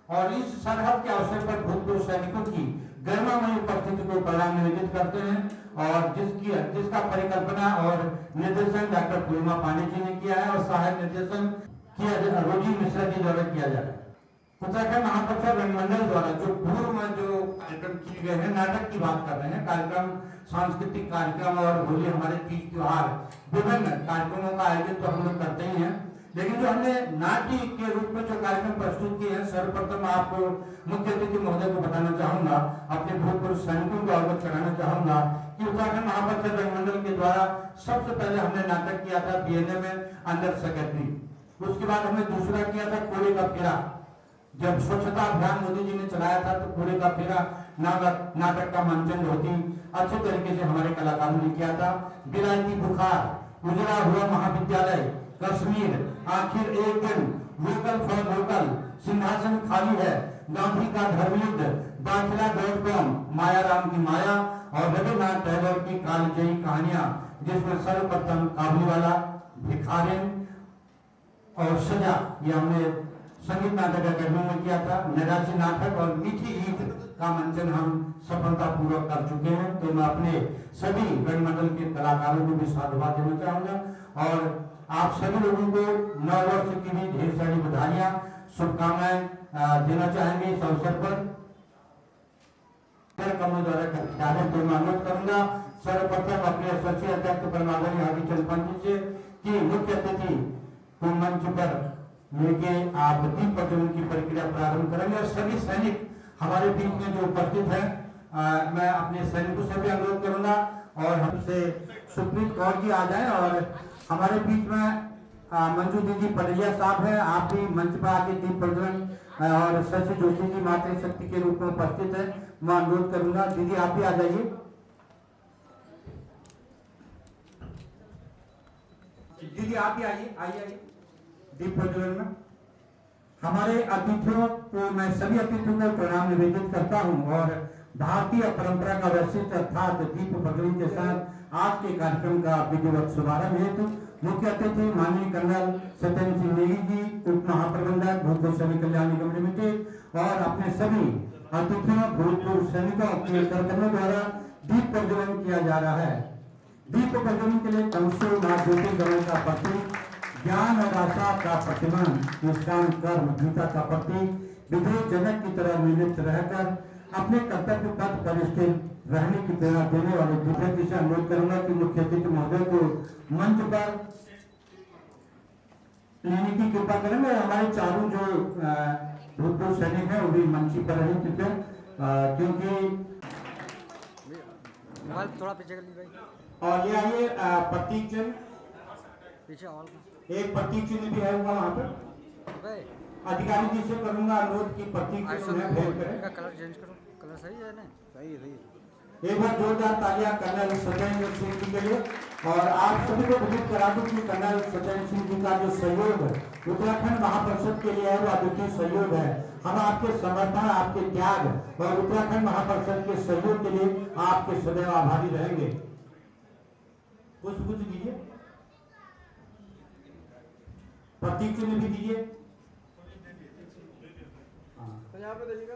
और इस सरहद के अवसर पर भूतपूर्व सैनिकों की गरिमामय उपस्थिति को प्रणाम निवेदित करते हैं और जिसका परिकल्पना और निर्देशन डॉक्टर पूर्णिमा पांडे जी ने किया है और सहायक निर्देशन किया रोजी मिश्रा जी द्वारा किया जा रहा है। उत्तराखंड महापरिषद रंगमंडल द्वारा जो पूर्व में जो कार्यक्रम किए गए हैं, नाटक की बात कर रहे हैं, कार्यक्रम सांस्कृतिक कार्यक्रम और होली हमारे तीज त्योहार विभिन्न कार्यक्रमों का आयोजन तो हम लोग करते ही हैं, लेकिन जो हमने नाट्य के रूप में जो कार्यक्रम प्रस्तुत किए हैं, सर्वप्रथम आपको मुख्य अतिथि महोदय को बताना चाहूंगा, अपने भूतपूर्व सैनिकों को अवगत कराना चाहूंगा कि उत्तराखंड महापरिषद रंगमंडल के द्वारा सबसे पहले हमने नाटक किया था बीएनए में अंडर सेक्रेटरी। उसके बाद हमने दूसरा किया था कूड़े का फेरा। जब स्वच्छता अभियान मोदी जी ने चलाया था तो कूड़े का फेरा नाटक का मंचन बहुत ही अच्छे तरीके से हमारे कलाकारों ने किया था। विलायती बुखार, उजड़ा हुआ महाविद्यालय, कश्मीर, आखिर एक दिन, वोकल फॉर लोकल, सिंहासन खाली है, गांधी का धर्मयुद्ध, दाखिला.com, मायाराम की माया और रविन्द्रनाथ टैगोर की कालजयी कहानियां, जिसमें सर्वप्रथम काबुलीवाला, भिखारिन और सजा ये हमने संगीत नाटक अकादमी में किया था। नैरासी नाटक और मीठी ईद का मंचन हम सफलतापूर्वक कर चुके हैं। तो मैं अपने सभी रंगमंडल के कलाकारों को भी साधुवाद देना चाहूंगा और आप सभी लोगों को नव वर्ष की भी ढेर सारी बधाइयां, शुभकामनाएं देना चाहेंगे इस अवसर पर। द्वारा तो मैं अनुरोध करूंगा सर्वप्रथम अपने एसोसिएट अध्यक्ष परमादरणीय हरिचंद पंत जी से कि मुख्य अतिथि को मंच पर लेके आप दीप प्रज्वलन की प्रक्रिया प्रारंभ करेंगे और सभी सैनिक हमारे बीच में जो उपस्थित है, मैं अपने सैनिकों से भी अनुरोध करूंगा और हमसे सुप्रीत कौर जी आ जाएं और हमारे बीच में मंजू दीदी पडरिया साहब है, आप भी मंच पर आके दीप प्रज्वलन और शशि जोशी जी मातृशक्ति के रूप में उपस्थित है, मैं अनुरोध करूंगा। दीदी आप भी आ जाइए। दीदी आप भी आइए, आइए दीप प्रज्वलन में। हमारे अतिथियों को मैं सभी अतिथियों को प्रणाम निवेदित करता हूं और भारतीय परंपरा का वैशिष्ट अर्थात दीप प्रज्वलन के साथ आज के कार्यक्रम का विधिवत शुभारंभ हेतु मुख्य अतिथि माननीय कर्नल सत्येंद्र सिंह नेगी जी, उप महाप्रबंधक भूतपूर्व सैनिक कल्याण निगम लिमिटेड और अपने सभी अतिथियों भूतपूर्व सैनिकों के कार्यक्रमों द्वारा दीप प्रज्वलन किया जा रहा है। दीप प्रज्वलन के लिए तमसो मां ज्योतिर्गमय का प्रतीक, ज्ञान और आशा का प्रतिमान, निष्काम कर्म गीता का प्रतीक, विधेय जनक की तरह निवृत्त रहकर अपने कर्तव्य पथ पर स्थिर रहने की प्रेरणा देने वाले विद्यार्थी से अनुरोध करूंगा कि मुख्य अतिथि महोदय को मंच पर लेने की कृपा करेंगे। हमारे चारों जो भूतपूर्व सैनिक है वो भी मंच पर रहे क्योंकि थोड़ा पीछे कर ली भाई। और ये आइए प्रतीक चिन्ह, पीछे ऑल एक प्रतीक चिन्ह भी है वहाँ पर। अधिकारी जी से करूंगा अनुरोध की प्रतीक चिन्ह भेंट करें। कलर चेंज करो, कलर सही है ना? सही है, सही है। एक बार जोरदार तालियां कर्नल सत्येंद्र सिंह जी के लिए और आप सभी को विदित करा दूं कि कर्नल सत्येंद्र सिंह जी का जो सहयोग उत्तराखंड महापरिषद के लिए है वो अद्वितीय सहयोग है। हम आपके समर्पण, आपके त्याग और उत्तराखंड महापरिषद के सहयोग के लिए आपके सदैव आभारी रहेंगे। कुछ दीजिए, प्रतीक चिन्ह भी दीजिए। यहाँ पे देखिएगा।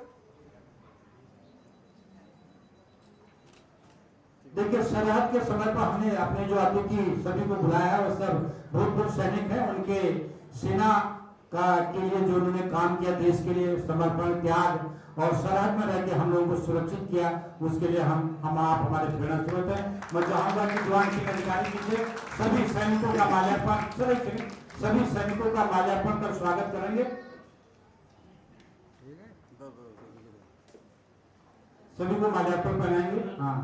देखिए सरहद के समय पर हमने अपने जो अतिथि सभी को बुलाया है वो सब भूतपूर्व सैनिक हैं, उनके सेना के लिए जो उन्होंने काम किया, देश के लिए समर्पण, त्याग और सरहद में रह के हम लोगों को सुरक्षित किया, उसके लिए हम आप हमारे प्रेरणा स्रोत हैं। मैं चाहूंगा कि जवान सिंह अधिकारी जी से सभी सैनिकों का माल्यार्पण सभी सैनिकों का माल्यार्पण कर स्वागत करेंगे। ठीक है। सभी को माल्यार्पण पहनाएंगे। हाँ,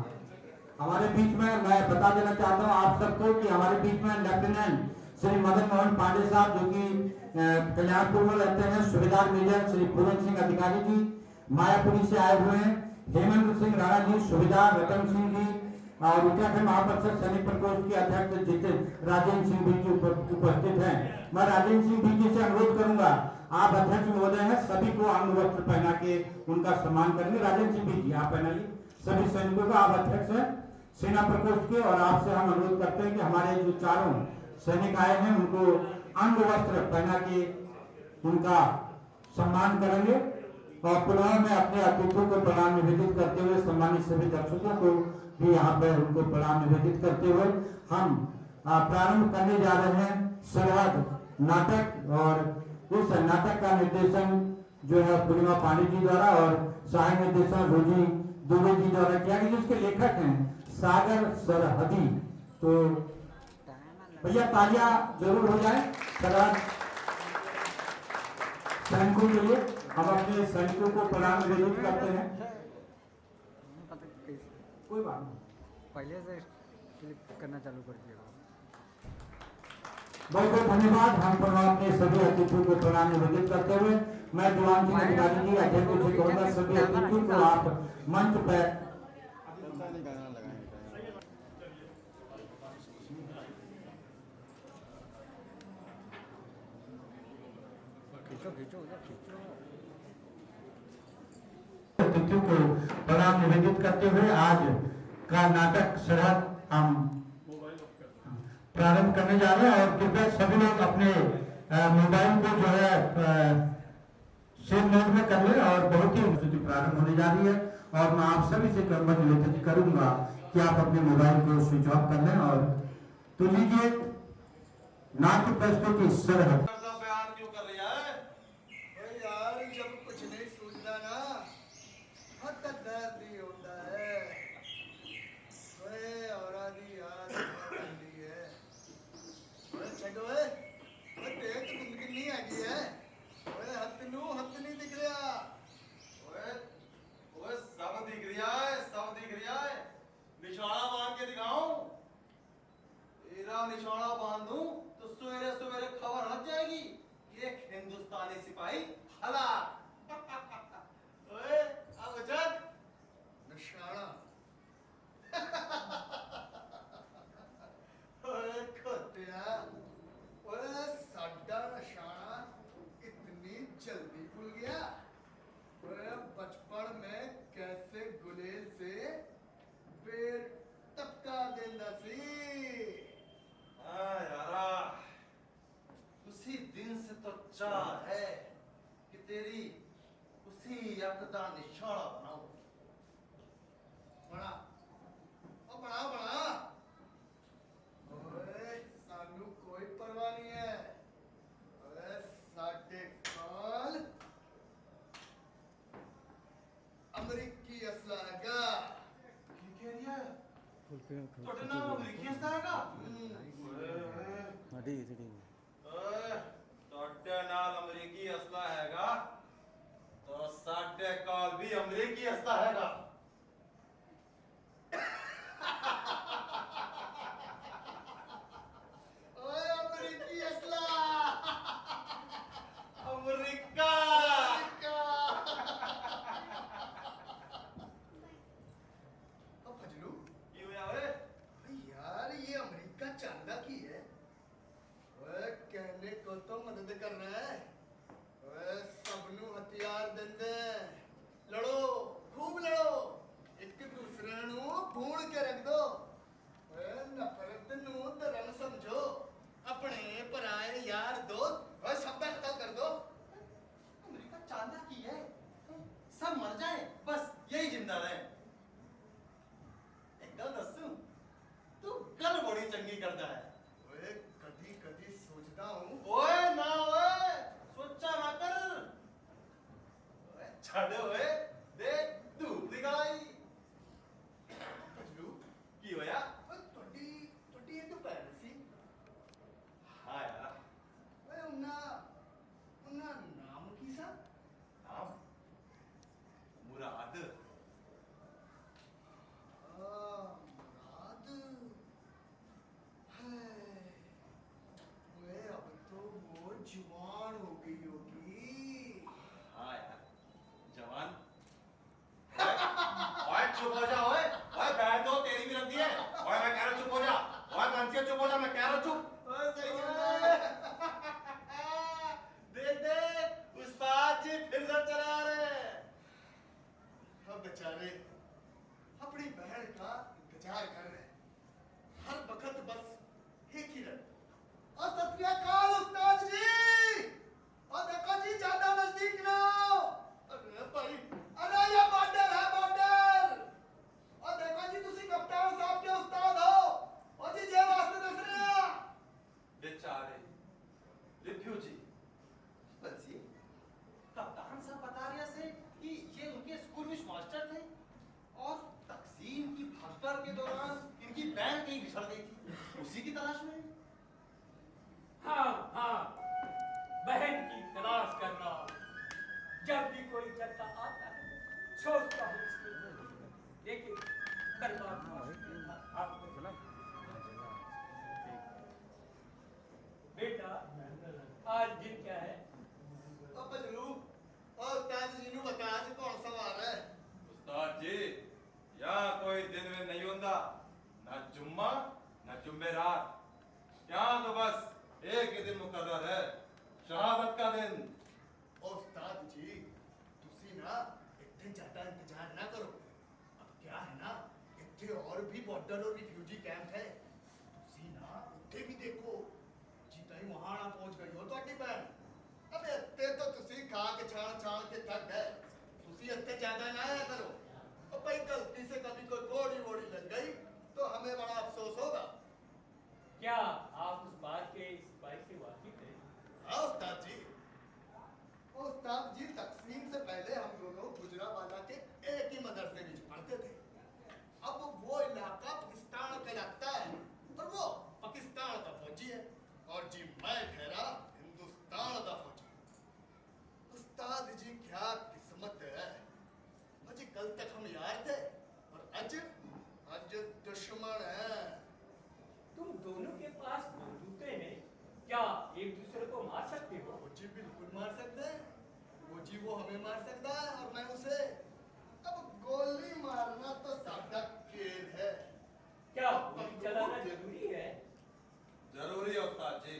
हमारे बीच में मैं बता देना चाहता हूँ आप सबको कि हमारे बीच में लेफ्टिनेंट श्री मदन मोहन पांडे साहब जो कि कल्याणपुर में रहते हैं, सूबेदार मेजर श्री पूरन सिंह अधिकारी जी मायापुरी से आए हुए हैं, हेमंत सिंह राणा जी, सूबेदार रतन सिंह जी और उत्तराखंड महापरिषद सैनिक प्रकोष्ठ के अध्यक्ष जितेंद्र राजेंद्र सिंह भी जी उपस्थित हैं। मैं राजेंद्र सिंह भी जी से अनुरोध करूंगा, आप अध्यक्ष महोदय हैं, सभी को अंग वस्त्र पहना के उनका सम्मान करेंगे। राजेंद्र सिंह भी जी आप पहनाइए सभी सैनिकों का, आप अध्यक्ष हैं सेना प्रकोष्ठ के और आपसे हम अनुरोध करते हैं कि हमारे जो चारों सैनिक आए हैं उनको अंग वस्त्र पहना के उनका सम्मान करेंगे। और पुनः में अपने अतिथियों को प्रणाम निवेदित करते हुए सम्मानित सभी दर्शकों को भी यहाँ पर उनको प्रणाम निवेदित करते हुए हम प्रारंभ करने जा रहे हैं सरहद नाटक। और इस नाटक का निर्देशन जो है पूर्णिमा पांडे जी द्वारा और सहायक निर्देशन रोजी दुबे जी द्वारा किया गया, जिसके लेखक हैं सागर सरहदी। तो भैया तालियां जरूर हो जाए सरहद सैनिकों के लिए। हम अपने सैनिकों को प्रणाम निवेदित करते हैं। कोई बात नहीं, पहले से क्लिक करना चालू कर दिया। बहुत बहुत धन्यवाद। हम अपने सभी अतिथियों को प्रणाम निवेदित करते हुए मैं जवान सिंह अधिकारी जी अध्यक्ष से कहूँगा सभी अतिथियों को आप मंच पर अतिथियों को प्रणाम निवेदित करते हुए आज का नाटक सरहद हम प्रारंभ करने जा रहे हैं। और कृपया सभी लोग अपने मोबाइल को जो है सेव मोड में कर ले और बहुत ही प्रस्तुति प्रारंभ होने जा रही है। और मैं आप सभी से निवेदन करूंगा कि आप अपने मोबाइल को स्विच ऑफ कर लें। और तो लीजिए नाट्य प्रस्तुति सरहद। निशाना बांध दूं तो सवेरे सवेरे खबर आ जाएगी, एक हिंदुस्तानी सिपाही हलाक। ओए अब जग निशाना ओए खोटिया, ओए साडा निशाना इतनी जल्दी भूल गया। ओए बचपन में कैसे गुलेल से पेड़ टपका देंदा सी। यारा उसी दिन से तो चाह है कि तेरी उसी यक दा निशाना बनाऊं। बना ओ बना बना। ओए सानू कोई परवाह नहीं है। ओए साडे काल अमेरिकी असला हैगा। की कह रही है? ਤੁਹਾਡੇ ਨਾਲ ਅਮਰੀਕੀ ਹਸਤਾ ਹੈਗਾ? ਤੁਹਾਡੇ ਨਾਲ ਅਮਰੀਕੀ ਹਸਤਾ ਹੈਗਾ ਤਾਂ ਸਾਡੇ ਕੋਲ ਵੀ ਅਮਰੀਕੀ ਹਸਤਾ ਹੈਗਾ। ਓਏ ਅਮਰੀਕੀ ਹਸਲਾ ਅਮਰੀਕਾ चांदा की है। ओए कहने को तो मदद कर रहा है। ओए सबनू हथियार दे दे, लड़ो खूब लड़ो। छड़े हुए देख धूप निकल आई बजलू की होया ਤੁਹਾਡੀ ਤੁਹਾਡੀ ਇਹ ਤੋਂ ਪੈਰ ਸੀ हाँ यार ਓਏ ਉਹਨਾਂ ਨਾਮ ਕੀ ਸਾ नाम मुराद मुराद है वे अब तो वो जवान हो गई होगी हाँ यार जवान ओए चुप हो जा ओए बैठ दो तेरी भी लगती है ओए मैं कह रहा चुप हो जा ओए कंसिया चुप हो जा मैं कह रहा चुप ओए सही देख देख उस्ताद जी फिर घर चला रहे हम बेचारे अपनी बहन का इंतजार कर रहे हैं हर वक्त बस एक ही रहे और सत श्री अकाल उस्ताद जी और देखो जी ज्यादा नजदीक ना आओ अरे भाई अरे ये बॉर्डर है बॉर्डर और देखो जी तुसी कप्तान साहब के उस्ताद हो और जी जे वास्ते दस रहे हैं बेचारे रिफ्यूजी बंसी कप्तान साहब बता रहे से कि ये उनके स्कूल में मास्टर थे और तकसीम की भगदड़ के दौरान इनकी बैंड कहीं बिछड़ गई थी उसी की तलाश में हाँ हाँ बहन की तलाश करना जब भी कोई चलता आता है सोचता हूँ इसमें लेकिन बर्बाद चला बेटा आज दिन क्या है अब बजलू और उस्ताद जी ने बताया जी कौन सा वार है उस्ताद जी यहाँ कोई दिन में नहीं होता ना जुम्मा ना जुम्मेरात यहाँ तो बस एक ही दिन मुकर्रर है शहादत का दिन और उस्ताद जी तुसी ना इतने ज्यादा इंतजार ना करो अब क्या है ना इतने और भी बॉर्डर और रिफ्यूजी कैंप है तुसी ना उतने भी देखो जीता ही वहां ना पहुंच गई हो तो बहन अबे इतने तो तुसी खा के छाण के थक गए तुसी इतने ज्यादा ना आया करो और भाई गलती से कभी कोई गोली वोड़ी लग गई तो हमें बड़ा अफसोस होगा क्या आप उस बात के इस बात से वाकिफ हैं हाँ उस्ताद जी तकसीम से पहले हम दोनों गुजरावाला के एक ही मदरसे में पढ़ते थे अब वो इलाका पाकिस्तान का लगता है और वो पाकिस्तान का फौजी है और जी मैं ठहरा हिंदुस्तान का फौजी उस्ताद जी क्या किस्मत है अजी कल तक हम यार थे और आज दुश्मन है तुम दोनों के पास बंदूकें हैं क्या एक दूसरे को मार सकते हो वो जी बिल्कुल मार सकते हैं वो जी वो हमें मार सकता है और मैं उसे अब गोली मारना तो सादा खेल है क्या गोली चलाना जरूरी है जरूरी है उस्ताद जी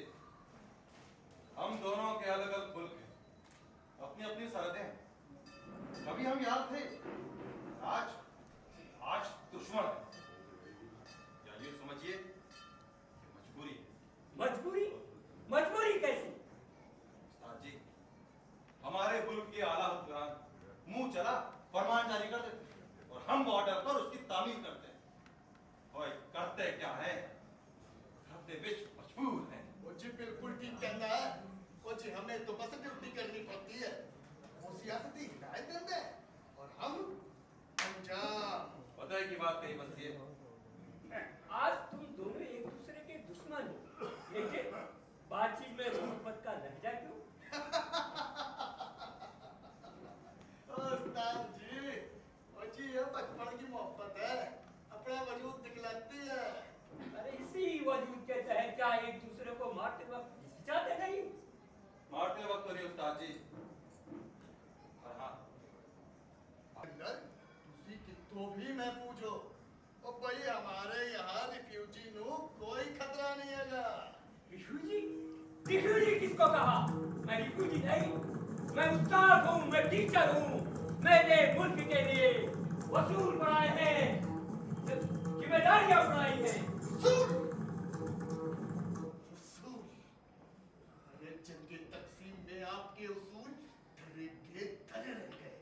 हम दोनों के अलग अलग मुल्क हैं अपनी अपनी सरहदें हैं कभी हम यार थे आज आज दुश्मन है या ये समझिए कि मजबूरी है मजबूरी मजबूरी कैसी उस्ताद जी हमारे मुल्क के आला हुक्मरान मुंह चला फरमान जारी कर देते और हम बॉर्डर पर उसकी तामील करते हैं और करते क्या है करते विच मजबूर हैं वो जी बिल्कुल ठीक कहता है वो जी हमें तो बस ड्यूटी करनी पड़ती है वो सियासती हिदायत देते हैं और हम अंजाम पता है की बात कही बंसी है आज तुम दोनों एक दूसरे के दुश्मन हो लेकिन बातचीत में मोहब्बत का लहजा क्यों उस्ताद जी वो जी ये बचपन की मोहब्बत है अपना वजूद दिखलाती है अरे इसी वजूद के तहत क्या एक दूसरे को मारते वक्त हिचकिचाते नहीं मारते वक्त तो नहीं उस्ताद जी और हाँ अंदर तुसी कितो भी मैं पूछो ओ भाई हमारे यहाँ रिफ्यूजी नु कोई खतरा नहीं हैगा रिफ्यूजी रिफ्यूजी किसको कहा मैं रिफ्यूजी नहीं मैं उस्ताद हूँ मैं टीचर हूँ मैंने मुल्क के लिए वसूल पढ़ाए हैं जिम्मेदारियां उठाई हैं उसूल उसूल अरे जंगे तकसीम में आपके उसूल धरे के धरे रह गए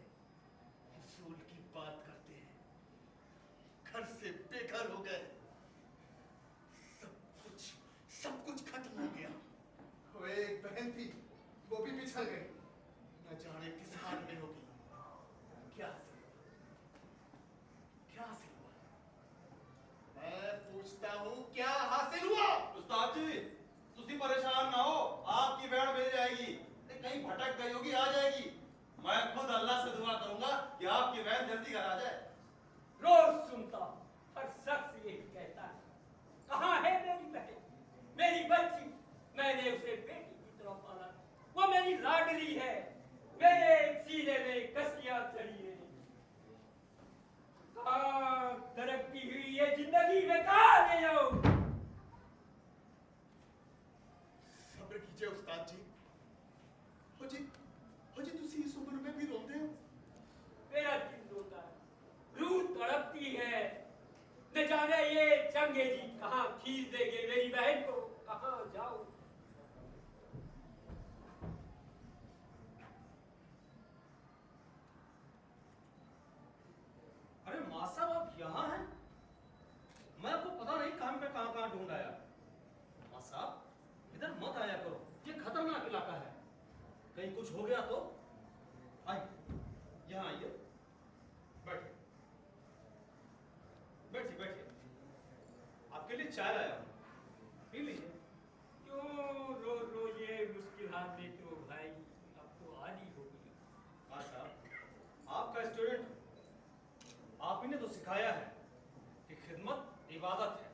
उसूल की बात करते हैं घर से बेघर हो गए सब कुछ खत्म हो गया वो एक बहन थी वो भी बिछड़ गई न जाने किस हाल में होगी भटक गई होगी, आ जाएगी। मैं खुद अल्लाह से दुआ करूंगा कि आपकी बहन जल्दी घर आ जाए। रोज सुनता हूँ, हर शख्स यही कहता है, कहाँ है मेरी बहन, मेरी बच्ची, मैंने उसे बेटी की तरह पाला, वो मेरी लाडली है, मेरे सीने में कसियां चढ़ी है। कहाँ तरक्की हुई ये जिंदगी में, कहाँ ले जाऊं? सब्र कीजिए उस्ताद जी। हो जी तुसी इस उम्र में भी रोंदे हो? मेरा दिल रोता है, रूह तड़पती है, न जाने ये चंगे जी कहाँ खींच देंगे मेरी बहन को, कहाँ जाऊं? अरे माँ साहब आप यहाँ हैं? मैं आपको पता नहीं काम पे कहाँ ढूंढ आया। माँ साहब इधर मत आया करो, ये खतरनाक इलाका है, कहीं कुछ हो गया तो। आइए यहाँ आइए, बैठिए बैठिए बैठिए, आपके लिए चाय लाया हूँ, पी लीजिए। क्यों रोज ये मुश्किल हाथ में, तो भाई अब तो आदी हो गई। माँ साहब आपका स्टूडेंट हूँ, आप ही ने तो सिखाया है कि खिदमत इबादत है।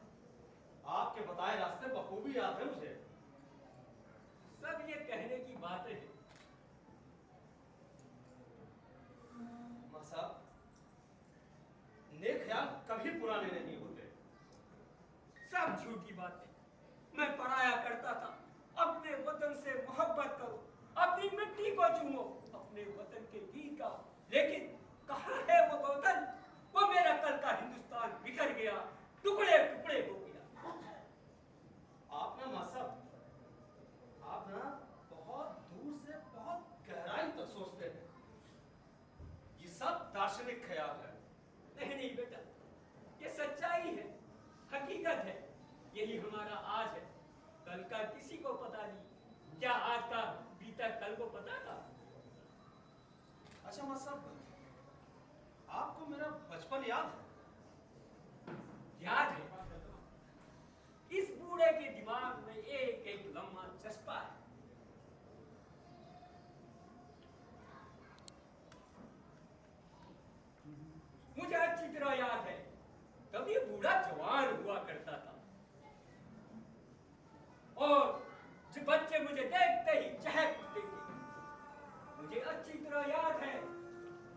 आपके बताए रास्ते बखूबी याद है मुझे। सब ये कहने की बातें हैं। माँ साहब नेक ख्याल कभी पुराने नहीं होते। सब झूठी बातें। मैं पढ़ाया करता था, अपने वतन से मोहब्बत करो, अपनी मिट्टी को चूमो, अपने वतन के गीत गाओ, लेकिन कहाँ है वो वतन? वो मेरा कल का हिंदुस्तान बिखर गया, टुकड़े टुकड़े हो गया। आप ना माँ साहब, आप ना बहुत दूर से बहुत गहराई तक सोचते हैं। ये सब दार्शनिक ख्याल है। नहीं बेटा, ये सच्चाई है, हकीकत है, यही हमारा आज है, कल का किसी को पता नहीं। क्या आज का बीता कल को पता था? अच्छा माँ साहब, आपको मेरा बचपन याद है? याद है, इस बूढ़े के दिमाग में एक एक लम्हा चस्पा है। मुझे अच्छी तरह याद है, तभी बूढ़ा जवान हुआ करता था, और जो बच्चे मुझे देखते ही चहक उठते थे। मुझे अच्छी तरह याद है,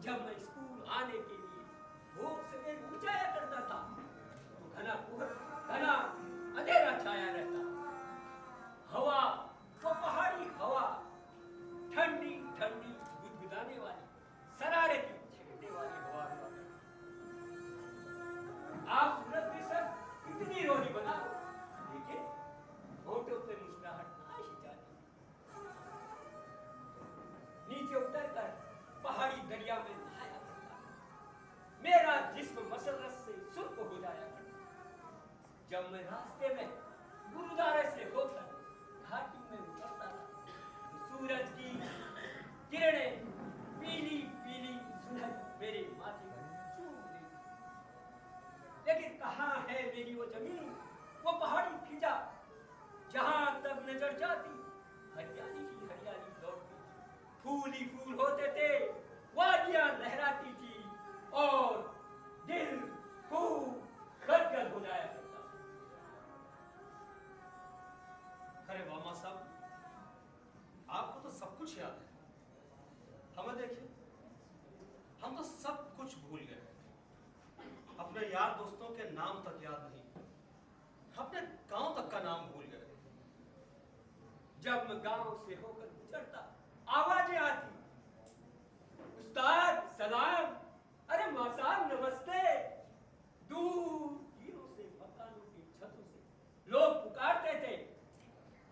जब मैं स्कूल आने के लिए भोर सवेरे उठ जाया करता था, तो घना अंधेरा छाया रहता। हवा, वो पहाड़ी हवा, ठंडी ठंडी गुदगुदाने वाली, शरारती छेड़ने वाली हवा हुआ करती। आप सूरत में सर कितनी रोनी बना लो, लेकिन होठों पे मुस्कुराहट ना ही जाती। नीचे उतरकर पहाड़ी दरिया में नहाया करता, मेरा जिस्म मसरत से सुर्ख हो जाया करता। जब मैं रास्ते में गुरुद्वारे से होकर घाटी में उतरता था, तो सूरज की किरणें पीली पीली सुनहरी मेरे माथे पर चूम रही थी। लेकिन कहाँ है मेरी वो जमीन, वो पहाड़ी फिजा, जहां तक नजर जाती हरियाली ही हरियाली लौटती थी, फूल ही फूल होते थे, वादियां लहराती थी, और दिल खूब गदगद हो जाया करता। अरे मामा साहब, आपको तो सब कुछ याद है, हमें देखिए, हम तो सब कुछ भूल गए। अपने यार दोस्तों के नाम तक याद नहीं, अपने गांव तक का नाम भूल गए। जब मैं गांव से होकर गुजरता, आवाजें आती, उस्ताद सलाम, अरे माँ साहब नमस्ते। दूर तीरों से, मकानों की छतों से लोग पुकारते थे,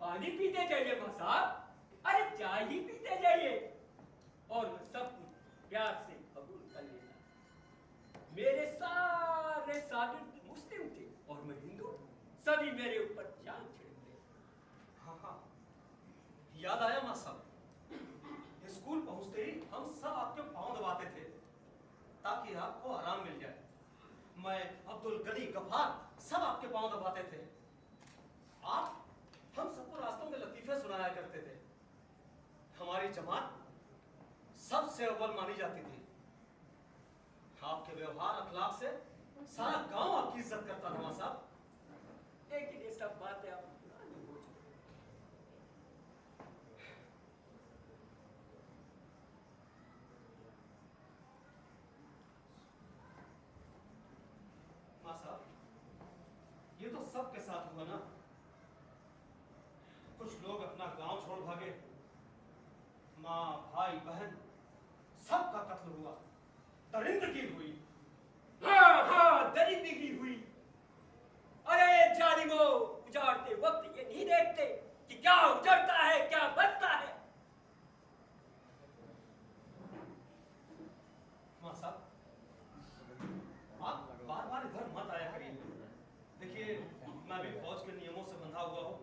पानी पीते जाइए माँ साहब, अरे चाय ही पीते जाइए। और मैं सब कुछ प्यार से कबूल कर लेता। मेरे सारे शागिर्द मुस्लिम थे और मैं हिंदू, सभी मेरे ऊपर जान छिड़कते। हाँ हाँ, याद आया माँ साहब, स्कूल पहुंचते ही हम सब आपके पांव दबाते थे ताकि आपको आराम मिल जाए। मैं, अब्दुल गनी, गफ्फार सब आपके पांव दबाते थे। आप हम सबको रास्तों में लतीफे सुनाया करते थे। हमारी जमात सबसे अव्वल मानी जाती थी। आपके व्यवहार अखलाक से सारा गांव आपकी इज्जत करता था मां साहब। लेकिन ये सब बातें आप पुरानी हो चुकी। मां साहब, ये तो सबके साथ हुआ ना। कुछ लोग अपना गांव छोड़ भागे, माँ भाई बहन सबका कत्ल हुआ, दरिंदगी हुई। हाँ हाँ, दरिंदगी हुई। अरे जालिमो, उजाड़ते वक्त ये नहीं देखते कि क्या उजड़ता है क्या बचता है। मां साहब, आप बार बार इधर मत आया करिए। देखिए, मैं भी फौज के नियमों से बंधा हुआ हूँ।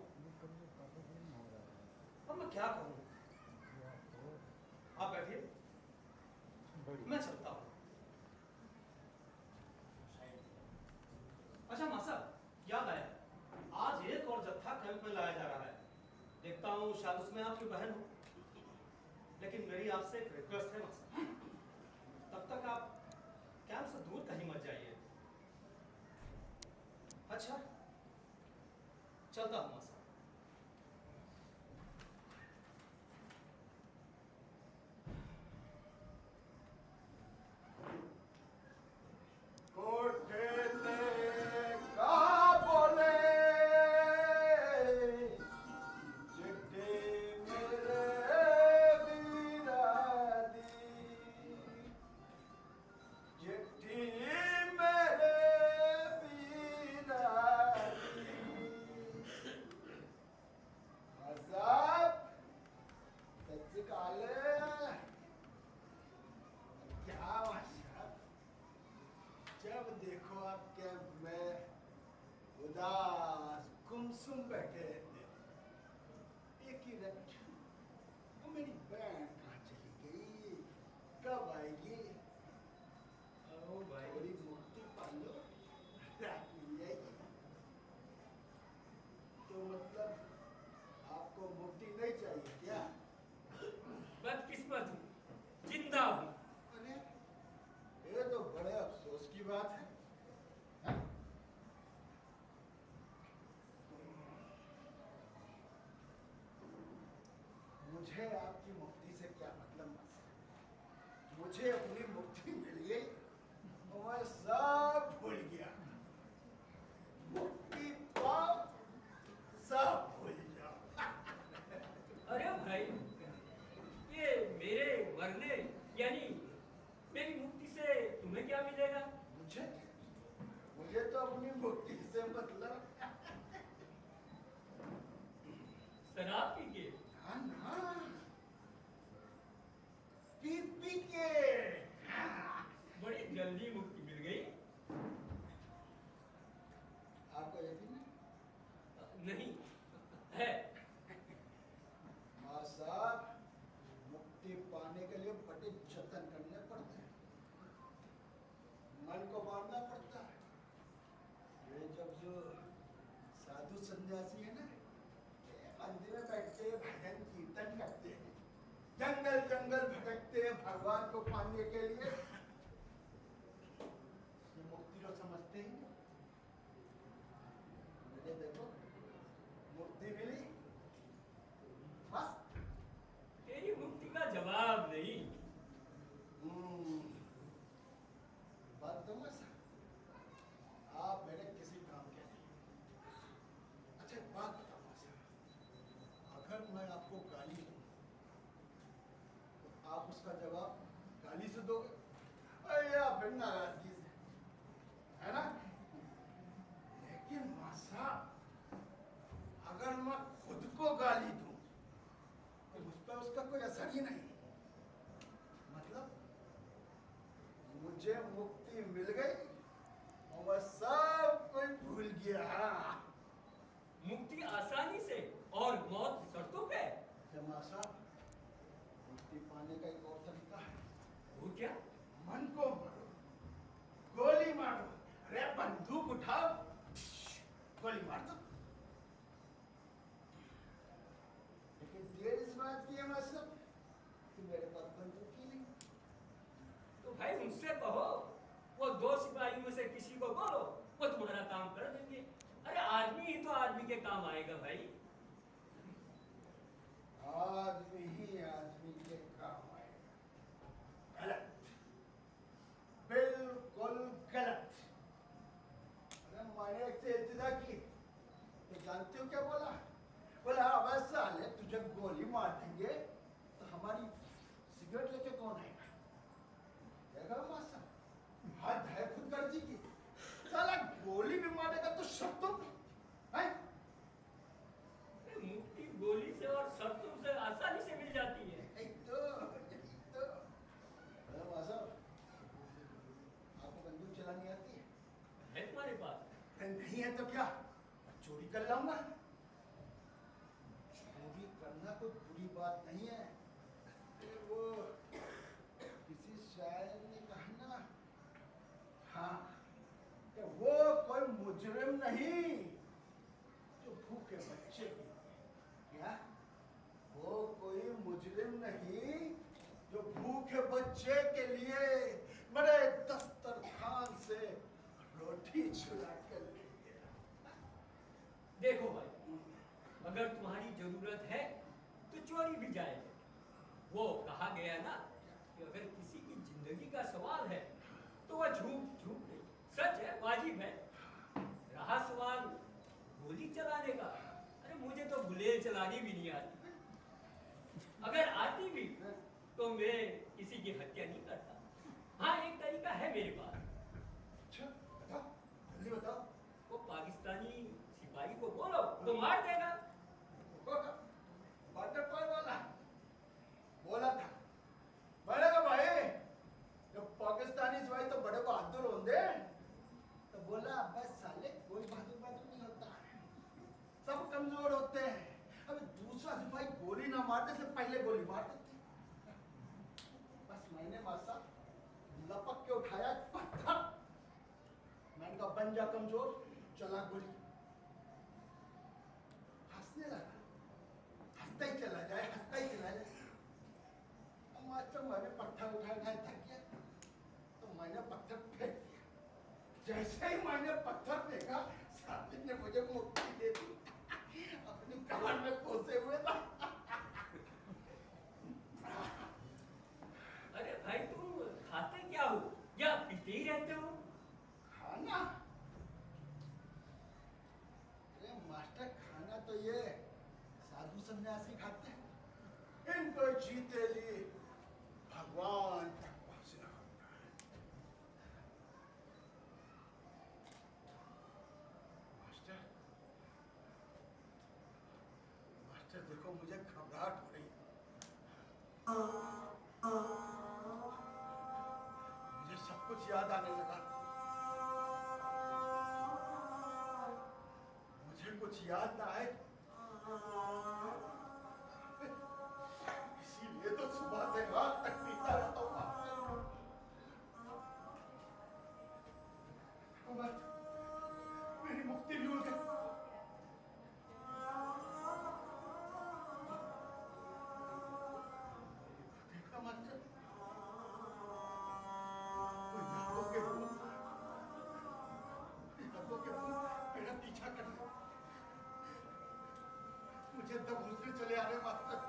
अब मैं क्या कहूँ? आप बैठिए, मैं चलता हूँ। अच्छा मां साहब, याद आया, आज एक और जत्था कैंप में लाया जा रहा है। देखता हूँ शायद उसमें आपकी बहन हो। लेकिन मेरी आपसे एक रिक्वेस्ट है मां साहब, तब तक आप कैंप से दूर कहीं मत जाइए। अच्छा, चलता हूँ मां साहब। कोठे ते का बोले चिट्ठी मेरे वीरा दी, चिट्ठी मेरे वीरा दी। आजाद सच काले क्या माशा, जब देखो आप कैंप में उदास गुमसुम बैठे रहते, एक ही रट, वो मेरी बहन कहाँ चली गई, कब आएगी? ओ भाई, थोड़ी मुक्ति पालो, रात मिल जाएगी। तो मतलब आपको मुक्ति नहीं चाहिए क्या? बदकिस्मत हूँ, जिंदा हूँ। अरे, ये तो बड़े अफसोस की बात है। हाँ? मुझे आपकी मुक्ति से क्या मतलब बस? मुझे अपनी मुक्ति मिल गई और मैं सब भूल गया। मुक्ति पाओ, सब भूल जाओ। अरे भाई, ये मेरे मरने यानी मेरी मुक्ति से तुम्हें क्या मिलेगा? मुझे मुझे तो अपनी मुक्ति से मतलब। शराब पी के? हाँ ना, पी के। हाँ। बड़ी जल्दी मुक्ति मिल गई। आपको यकीन नहीं? नहीं है। हाँ साहब, मुक्ति पाने के लिए बड़े जतन करने पड़ते हैं, मन को मारना पड़ता है। ये जब जो साधु संन्यासी है ना, ये मंदिर में बैठते भजन कीर्तन करते हैं, जंगल जंगल भटकते हैं भगवान को पाने के लिए, ये मुक्ति को समझते ही नहीं। मुझे देखो, मुक्ति मिली बस। तेरी मुक्ति का जवाब नहीं। बात तो मत, आप मेरे किसी काम के नहीं। अच्छा एक बात बताओ मास्टर, अगर मैं आपको गाली दूं तो आप उसका जवाब गाली से दोगे या फिर नाराजगी से, है ना? लेकिन मास्टर, अगर मैं खुद को गाली दूं तो मुझ पर उसका कोई असर ही नहीं। मतलब मुझे मुक्ति मिल गई और मैं सब कुछ भूल गया। मुक्ति आसानी से और मौत शर्तों पे। जमा साहब, मुक्ति पाने का एक और तरीका है। वो क्या? मन को मारो, गोली मारो, अरे बंदूक उठाओ, गोली मार दो। लेकिन देर इस बात की है मास्टर, आदमी ही तो आदमी के काम आएगा भाई। आदमी ही आदमी के काम आएगा। गलत, बिल्कुल गलत। अरे मैंने एक से इल्तिजा की तो जानते हो क्या बोला? बोला अबे साले तुझे गोली मार देंगे तो हमारी सिगरेट लेके कौन आएगा? देखा मासा, हद है खुदगर्जी की। साला गोली भी मारेगा तो शर्तों पे, हैं? मुक्ति गोली से और शर्तों से आसानी से मिल जाती है। यही तो। अरे मासा, आपको बंदूक चलानी आती है? है तुम्हारे पास? अरे नहीं है तो क्या, चोरी कर लाऊंगा। चोरी करना कोई बुरी बात नहीं है। वो किसी शायर ने कहा ना, हाँ, कि वो कोई मुजरिम नहीं जो भूखे बच्चे की, क्या? वो कोई मुजरिम नहीं जो भूखे बच्चे के लिए बड़े दस्तरखान से रोटी चुरा कर ले गया। देखो भाई, अगर तुम्हारी जरूरत है तो चोरी भी जाएगी। वो कहा गया ना कि अगर किसी की जिंदगी का सवाल है तो वह झूठ नहीं, सच है, वाजिब है। रहा सवाल गोली चलाने का, अरे मुझे तो गुलेल चलानी भी नहीं आती। अगर आती भी तो मैं किसी की हत्या नहीं करता। हाँ, एक तरीका है मेरे पास। अच्छा, बताओ, जल्दी बताओ। वो पाकिस्तानी सिपाही को बोलो तो मार देगा। बटरफ्लाई वाला बोला था, मैंने कहा भाई जब पाकिस्तानी सिपाही तो बड़े बहादुर होंगे, तो बोला बस साले कोई बहादुर नहीं होता, सब कमजोर होते हैं। अब दूसरा सिपाही गोली ना मारने से पहले गोली मार देते। बस मैंने मासा लपक के उठाया पत्थर, मैंने कहा बन जा कमजोर, चला गोली। हंसने लगा, हंसता ही चला जाए, हंसता ही चला जाए। अब मास्टर मैंने पत्थर उठाया, थक गया तो मैंने पत्थर फेंक दिया। जैसे ही मैंने पत्थर फेंका, साले ने मुझे मुक्ति दे दी, अपनी कमर में खोसे हुए था। अरे भाई, तुम खाते क्या हो या पीते ही रहते हो? खाना? अरे मास्टर, खाना तो ये साधु सन्यासी खाते हैं। इनको जीते जी भगवान तक पहुंचना होता है। मास्टर, मास्टर देखो मुझे घबराहट हो रही है। मुझे सब कुछ याद आने लगा। मुझे कुछ याद ना आए, इसीलिए तो सुबह से रात तक पीता रहता हूँ। मेरी मुक्ति भी हो गई। देखा मास्टर, कोई यादों के भूत मेरा पीछा कर रहे, मुझे दम घुसने चले आ रहे मास्टर।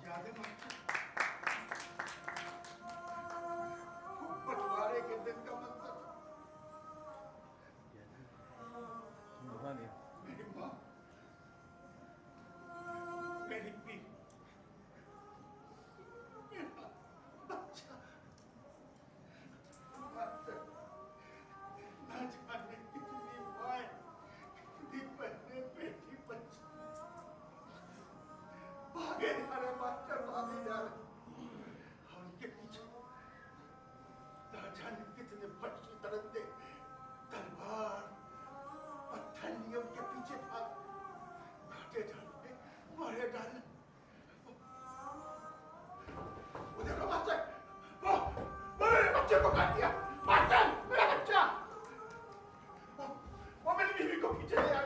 याद है मास्टर, बंटवारे के दिन का मंजर। मेरी माँ, मेरी पी, मेरा बच्चा, मास्टर, ना जाने कितनी माए, कितनी बहने, बेटी, बच्चे भागे जा रहे मास्टर, भागे जा रहे। और उनके पीछे ना जाने कितने वहशी दरिंदे तलवार पत्थर लिए उनके पीछे भाग, काटे डालने, मारे डालने। वो देखो मास्टर, वो मेरे बच्चे को काट दिया। मास्टर, मेरा बच्चा, वो मेरी बीवी को पीछे ले आया।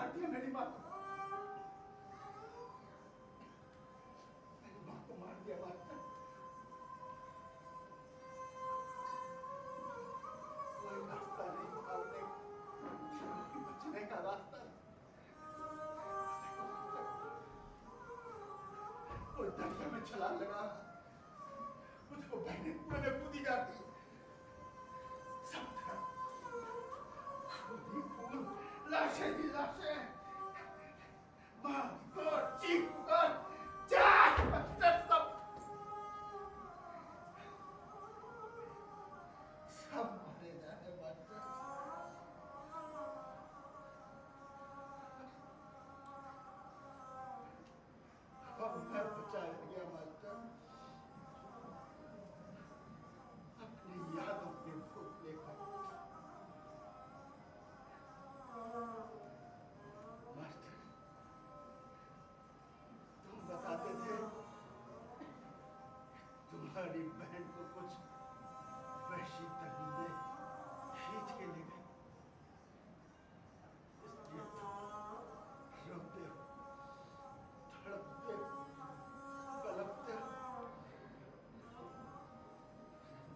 मार दिया मेरी माँ को। मेरी माँ को मार दिया मास्टर। कोई रास्ता नहीं भागने, बचने का रास्ता नहीं। कोई दरिया में छलांग लगा, मुझको बहने कुएं में कूदी जाती। सब तरफ खून ही खून, लाशें ही लाशें। माँ को चीख पुकार, जाग मास्टर सब मारे जाए मास्टर। अब मैं बचा रह गया मास्टर, अपनी यादों के भूत लेकर। मास्टर, तुम बताते थे तुम्हारी बहन को कुछ वहशी दरिंदे खींच के ले गए, इसलिए तुम रोते हो, तड़पते हो, कलपते हो।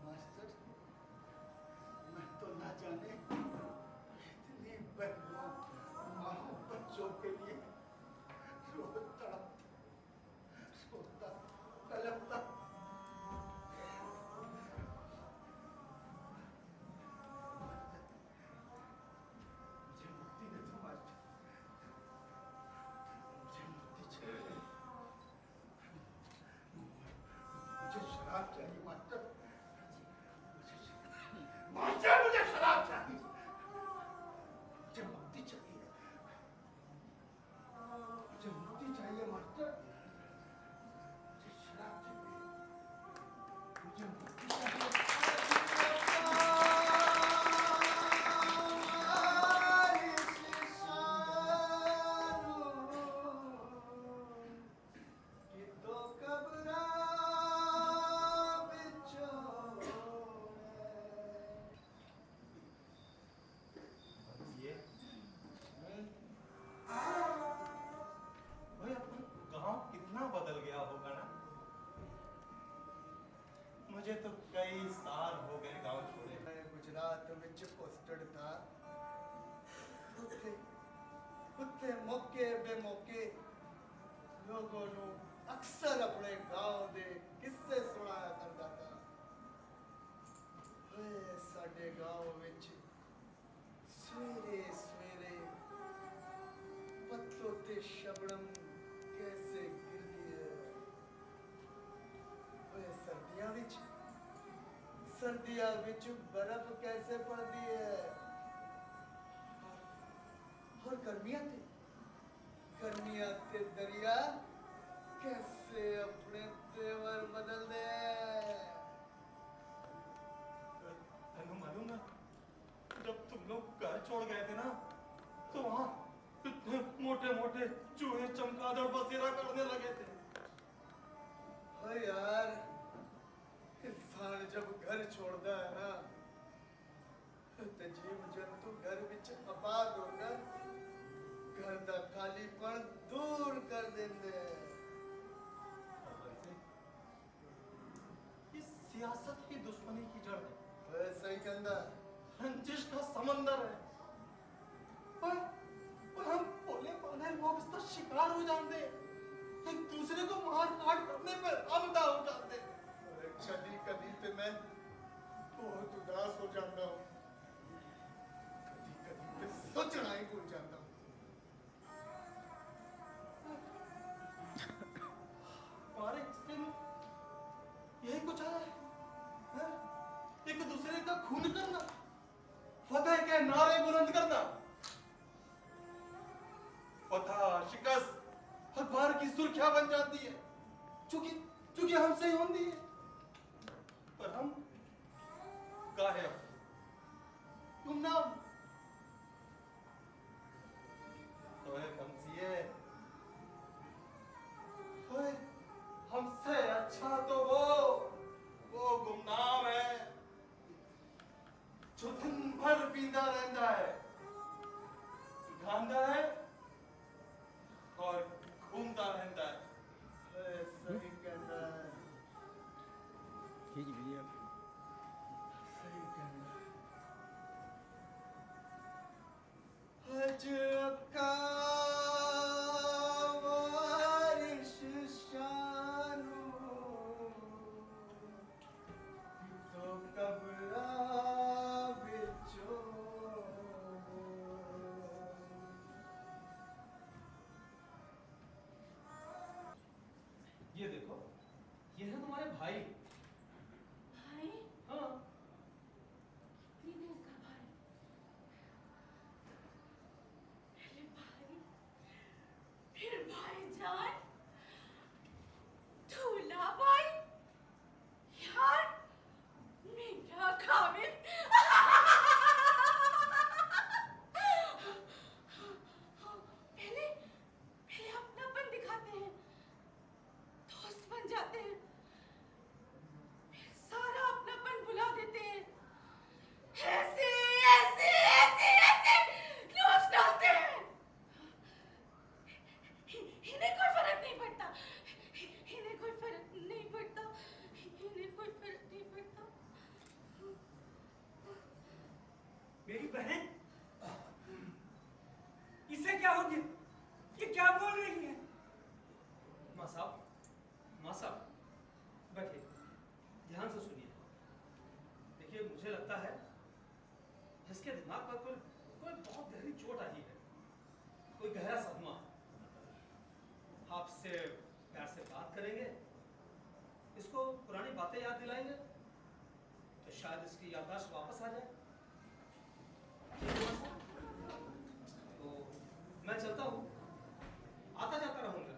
मास्टर, मैं तो ना जाने कितनी बहनों, माओ, बच्चों के लिए रोज तड़पता, सोता, कलपता। मुझे मुक्ति दे दो मास्टर, मुझे मुक्ति चाहिए। मुझे शराब चाहिए मास्टर, मास्टर मुझे शराब चाहिए, मुझे मुक्ति चाहिए, मुझे मुक्ति चाहिए मास्टर, मुझे शराब चाहिए, मुझे मुक्ति चाहिए। ये भाई अपना गांव कितना बदल गया होगा ना। मुझे तो कई साल हो गए गांव छोड़े। मैं गुजरात विच पोस्टड था। उत्थे मौके बेमौके लोगों ਨੂੰ अक्सर अपने गांव दे किस्से सुनाया करता था। ਓਏ ਸਾਡੇ गांव विच सवेरे सवेरे पत्तों ते शबनम कैसे गिरदी है। ਓਏ सर्दियां विच बर्फ कैसे पड़ती है। और गर्मियां ते दरिया कैसे अपने तेवर बदल दे। तनु मालूम है जब तुम लोग घर छोड़ गए थे ना तो वहाँ मोटे मोटे चूहे चमगादड़ बसेरा करने लगे थे। ओ यार, इंसान जब घर छोड़ता है ना तो जीव जंतु घर विच आबाद होकर घर दा खालीपन दूर कर देंदे। ये सियासत की दुश्मनी की जड़ है। ओए सही कहंदा। रंजिश का समंदर है। और हम भोले भाले लोग इसका शिकार हो जाते, एक दूसरे को मार काट करने पर आमदा हो जाते। कदी कदी ते मैं बहुत उदास हो जाता हूँ, कदी कदी ते सोचना ही भूल जाता हूँ। हमारे हिस्से में यही कुछ है, एक दूसरे का खून करना, फतेह के नारे बुलंद करना। फतह शिकस्त अखबार की सुर्खियां बन जाती है, चूंकि हमसे ही होती है। पर हम काहे गुमनाम। ओए कमसिए, ओए हमसे अच्छा तो वो गुमनाम है जो दिन भर पीता रहता है, गांधा है ये क्या बोल रही है? माँ साहब, बैठिए, ध्यान से सुनिए। देखिए, मुझे लगता है इसके दिमाग पर कोई बहुत गहरी चोट आई है, कोई गहरा सदमा। आपसे प्यार से बात करेंगे, इसको पुरानी बातें याद दिलाएंगे, तो शायद इसकी याददाश्त वापस आ जाए। ठीक है माँ साहब? तो मैं चलता हूँ, आता जाता रहूंगा।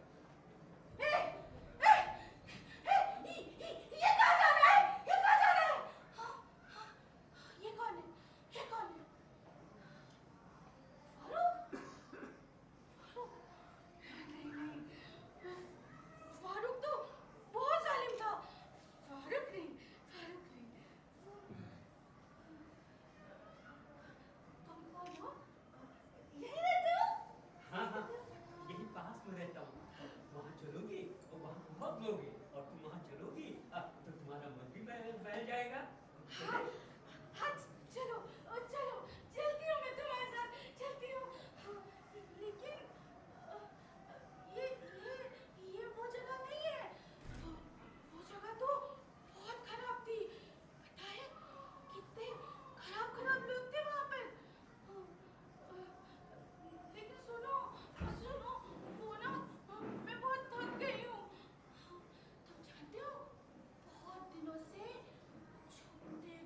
ये कहाँ जा रहा है? ये कहाँ जा रहा है? हाँ, हाँ, ये कौन है? ये कौन है? फारूक? फारूक? नहीं, फारूक तो बहुत जालिम था। फारूक नहीं। तुम कौन हो? यही रहते हो? हाँ, यही पास में रहता हूँ। वहाँ चलोगी और वहाँ बहुत लोगे, और तुम वहाँ चलोगी तो तुम्हारा मन भी बहल जाएगा। हाँ, हाँ, चलो, चलती हूँ मैं तुम्हारे साथ, चलती हूँ। हाँ, लेकिन ये वो जगह नहीं है। वो जगह तो बहुत खराब थी। पता है कितने खराब लोग थे वहाँ पर। लेकिन सुनो, वो ना, मैं बहुत थक गई हूँ। तुम जानते हो, बहुत दिनों से छुपते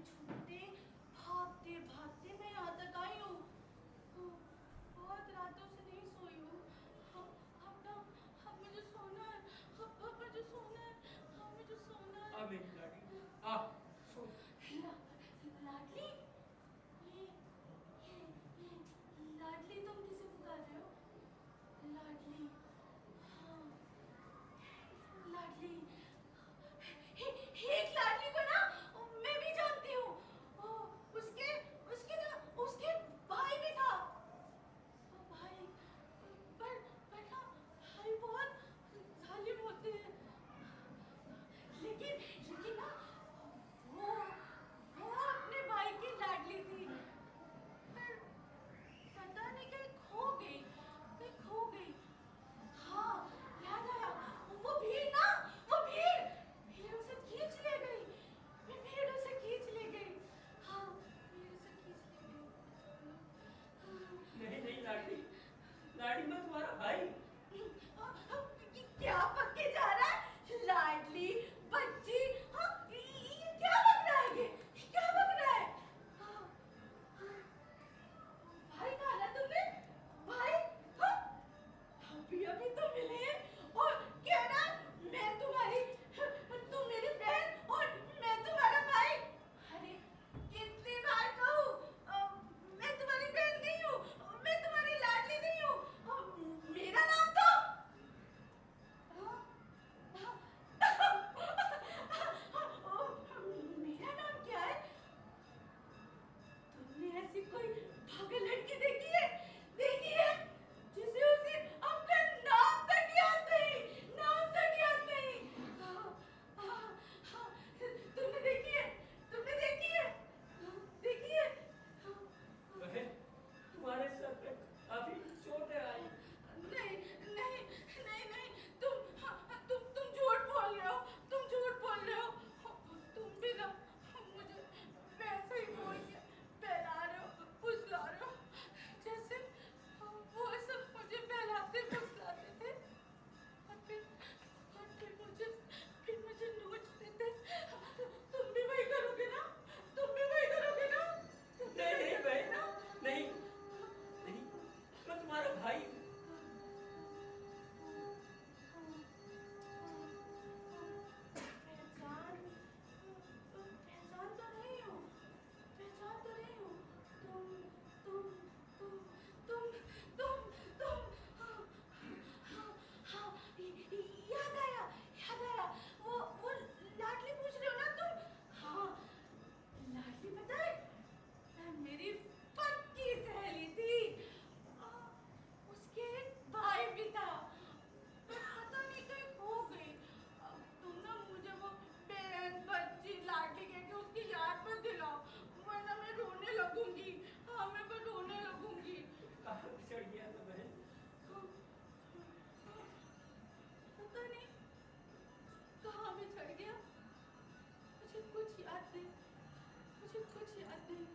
नहीं।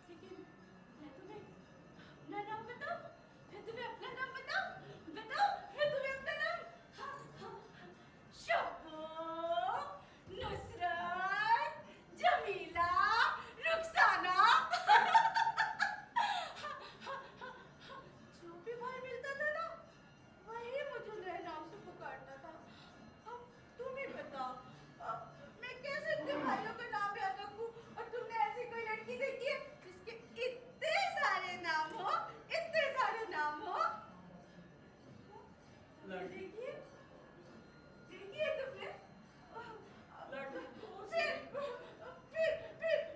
लेकिन मैं तुम्हें अपना नाम बताऊं? मैं तुम्हें अपना नाम बताऊं? मैं तुम्हें अपना नाम? हाँ, हाँ, हाँ। शब्बो, नुसरत, जमीला, रुखसाना। जो भी भाई मिलता था ना, वही मुझे नए नाम से पुकारता था। अब तुम ही बताओ, मैं कैसे इतने भाइयों का नाम याद रखूं? और तुमने ऐसी कोई लड़की देखी है जिसके इतने सारे नाम हो, इतने सारे नाम हो? लड़की देखिए, देखिए तुमने। लड़की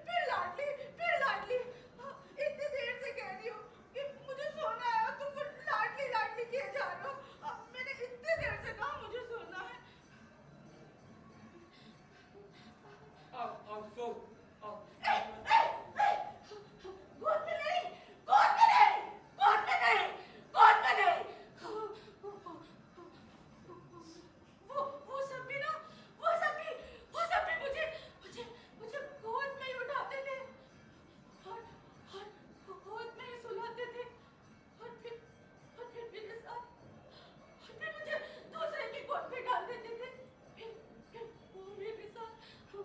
फिर लाडली। इतनी देर से कह रही हूँ कि मुझे सोना है और तुम फिर लाडली किए जा रहे हो। मैंने इतनी देर से कहा मुझे सोना है। अब सो अब गोद में नहीं, गोद में नहीं, गोद में नहीं, गोद में नहीं। वो सब भी ना, वो सब भी मुझे गोद में ही उठाते थे और गोद में ही सुलाते थे और फिर मेरे साथ और फिर मुझे दूसरे की गोद में डाल देते थे। फिर वो मेरे साथ फिर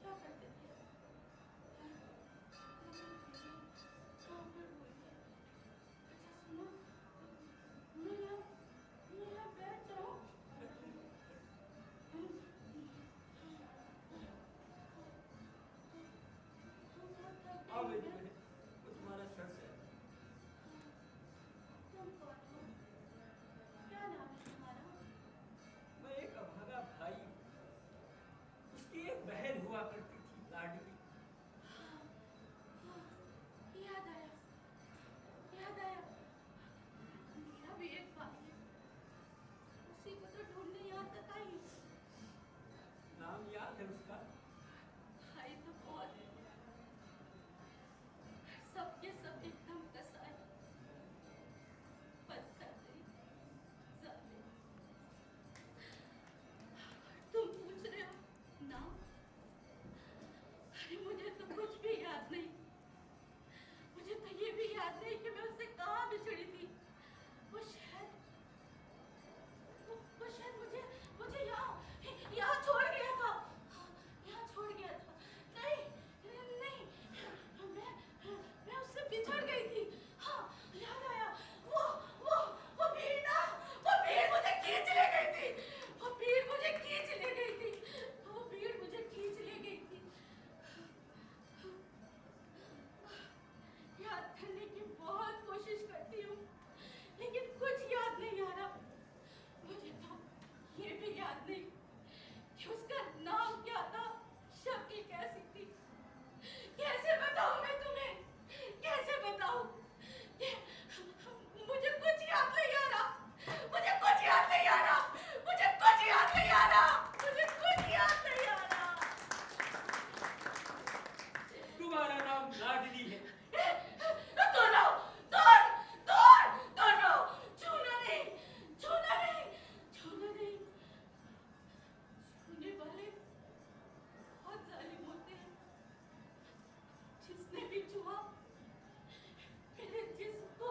क्या करते थे? सुनो, मैं यहाँ बैठ जाऊँ? अब वो तुम्हारा शख्स है। तुम कौन हो? क्या नाम है तुम्हारा? मैं एक अभागा भाई हूँ। उसकी एक बहन हुआ करती थी, लाडली। याद आया, याद आया। मेरा भी एक भाई है, उसी को तो ढूंढने यहाँ तक आई। नाम याद है उसका? भाई तो बहुत है, सबके सब एकदम कसाई, पत्थर नहीं, जालिम। तुम पूछ रहे हो नाम? अरे मुझे तो कुछ भी याद नहीं। मुझे तो ये भी याद नहीं कि मैं उससे कहाँ बिछड़ी थी। वो शायद मुझे यहाँ छोड़ गया था। हाँ, यहाँ छोड़ गया था। नहीं, मैं उससे बिछड़ गई थी। हाँ, याद आया। वो भीड़ ना, वो भीड़ मुझे खींच ले गई थी। वो भीड़ मुझे खींच ले गई थी। याद करने की बहुत कोशिश करती हूँ, लेकिन कुछ याद नहीं आ रहा। मुझे तो ये भी याद नहीं कि उसका नाम क्या था, शक्ल कैसी थी। कैसे बताऊं मैं तुम्हें? कैसे बताऊं? मुझे कुछ याद नहीं आ रहा। मुझे कुछ याद नहीं आ रहा। मुझे कुछ याद नहीं आ रहा। मुझे कुछ याद नहीं आ रहा। तुम्हारा नाम लाडली है। छूना नहीं। छूने वाले बहुत जालिम होते हैं। जिसने भी छुआ, मेरे जिस्म को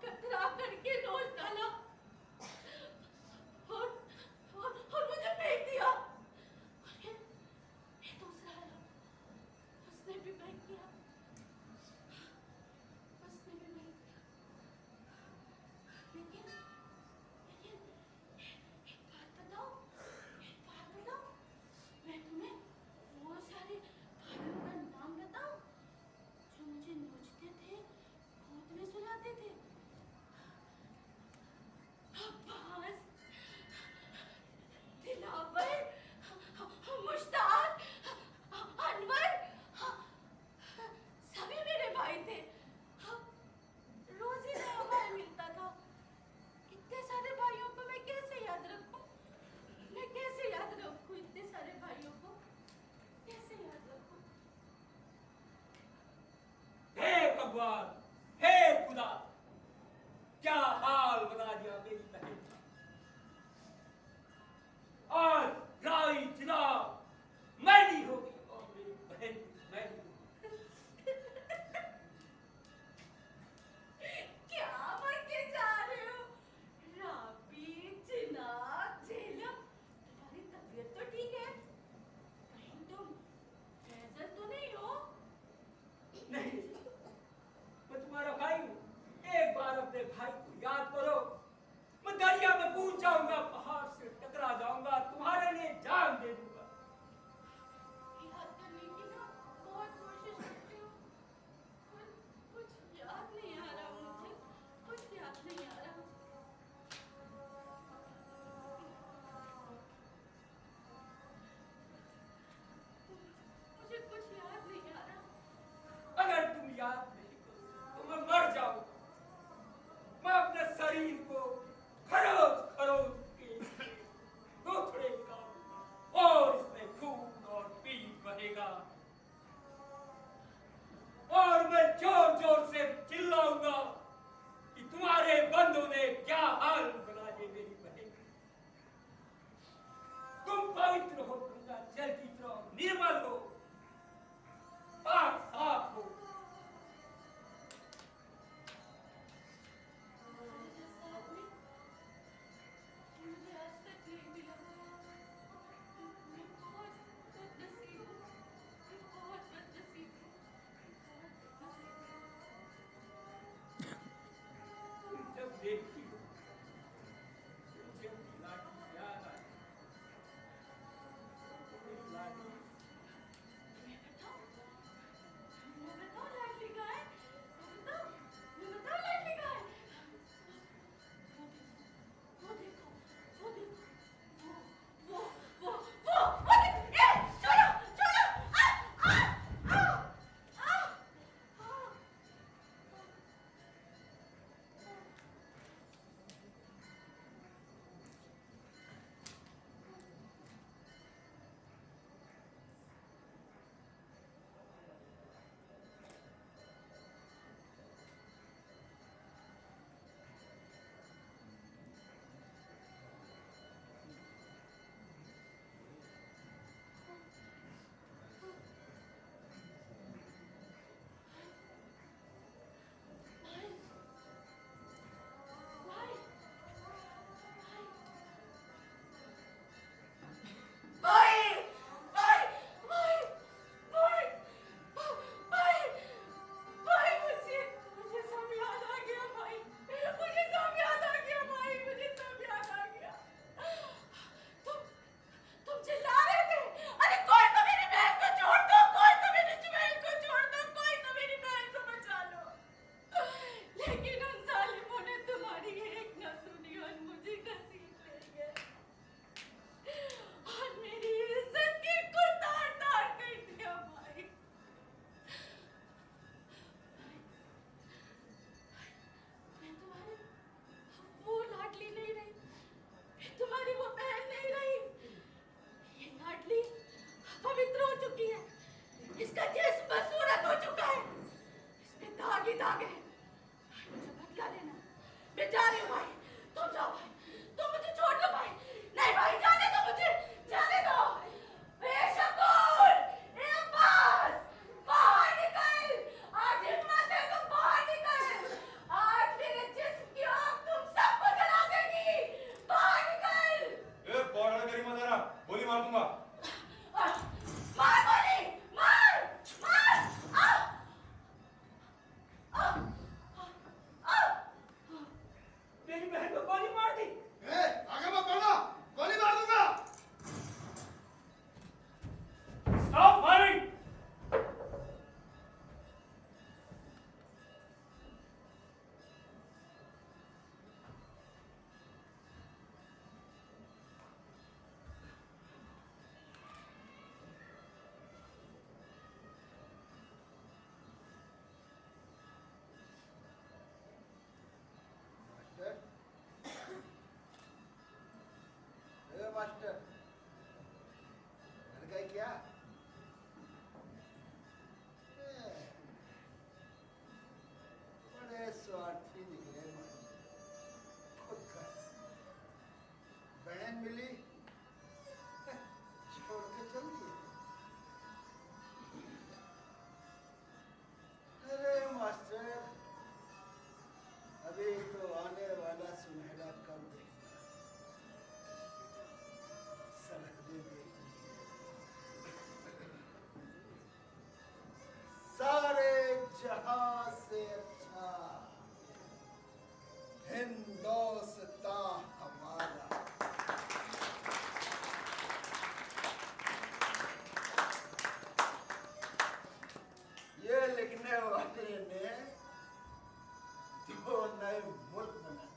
कतरा करके नोच डाला और मुझे फेंक दिया। और फिर दूसरा आया, उसने भी फेंक दिया। लेकिन एक बात बताओ, मैं तुम्हें वो सारे भाइयों का नाम बताऊं जो मुझे नोचते थे, गोद में सुलाते थे? अब्बास, दिलावर, मुश्ताक, अनवर, सभी मेरे भाई थे। रोज ही नया भाई मिलता था। इतने सारे भाइयों को मैं कैसे याद रखूं? इतने सारे भाइयों को कैसे याद रखूं? हे भगवान, हे खुदा, क्या हाल बना दिया मेरी बहन का। देखती हो मुझे अपनी लाडली याद आई। मेरी लाडली मैं बताऊं लाडली का है? मैं बताऊं लाडली का है? वो देखो, वो देखो, वो देखो, ए, छोड़ो, छोड़ो, आ, आ, आ, आ, आ। लेकिन उन जालिमों ने तुम्हारी एक न सुनी और मुझे घसीट ले गए और मेरी इज्जत की कुतार तार कर दिया भाई। मैं तुम्हारी वो लाडली नहीं रही, मैं तुम्हारी वो बहन नहीं रही। ये लाडली पवित्र हो चुकी है, इसका जिस्म बदसूरत हो चुका है, इसमें दाग ही दाग है। मुझे बदला लेना, मैं जा रही हूँ भाई, तुम जाओ भाई, तुम मुझे छोड़ दो भाई। नहीं भाई, जाने दो मुझे, जाने दो। ए शकूर, ए अब्बास, बाहर निकल, आज हिम्मत है तो बाहर निकल, आज मेरे जिस्म की आग तुम सबको जला देगी, बाहर निकल। ए बॉर्डर करी मत देना, गोली मार दूंगा। मार गोली, मार, मार, आ, आ, आ, आ। मेरी बहन को गोली मार दी। ए, आगे मत बढ़ना, गोली मार दूंगा। Stop firing. मास्टर, ए मास्टर, डर गए क्या? ए, बड़े स्वार्थी निकले मास्टर, खुद का बहन मिली, छोड़ के चल दिए। अरे मास्टर, अभी तो आने वाला सुनहरा कल देखना, सरहदें देखनी, सारे जहां से अच्छा हिंदुस्तान हमारा। ये लिखने वाले ने दो नए मुल्क बनाए,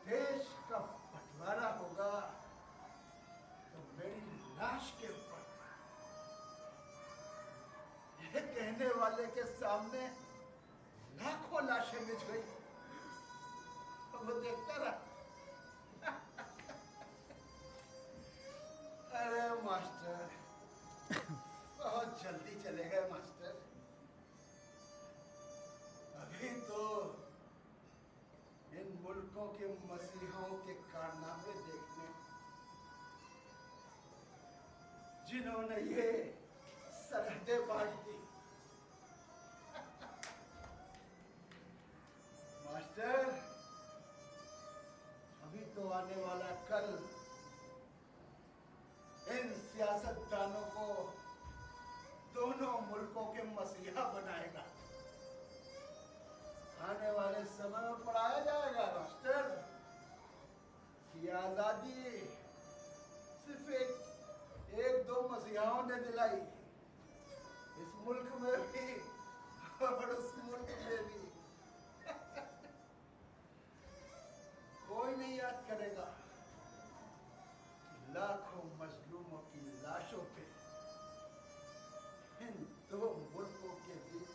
देश का बंटवारा होगा तो मेरी लाश के ऊपर। ये कहने वाले के सामने लाखों लाशें बिछ गई, वो देखता रहा। अरे मास्टर, बहुत जल्दी चले गए मास्टर। अभी तो इन मुल्कों के मसीहों के कारनामे देखने, जिन्होंने ये सरहदें बांट दी। मास्टर, अभी तो आने वाला कल इन सियासतदानों को दोनों मुल्कों के मसीहा बनाएगा। दिलाई, इस मुल्क में भी और उस मुल्क में भी। कोई नहीं याद करेगा कि लाखों मजलूमों की लाशों पे इन दो मुल्कों के बीच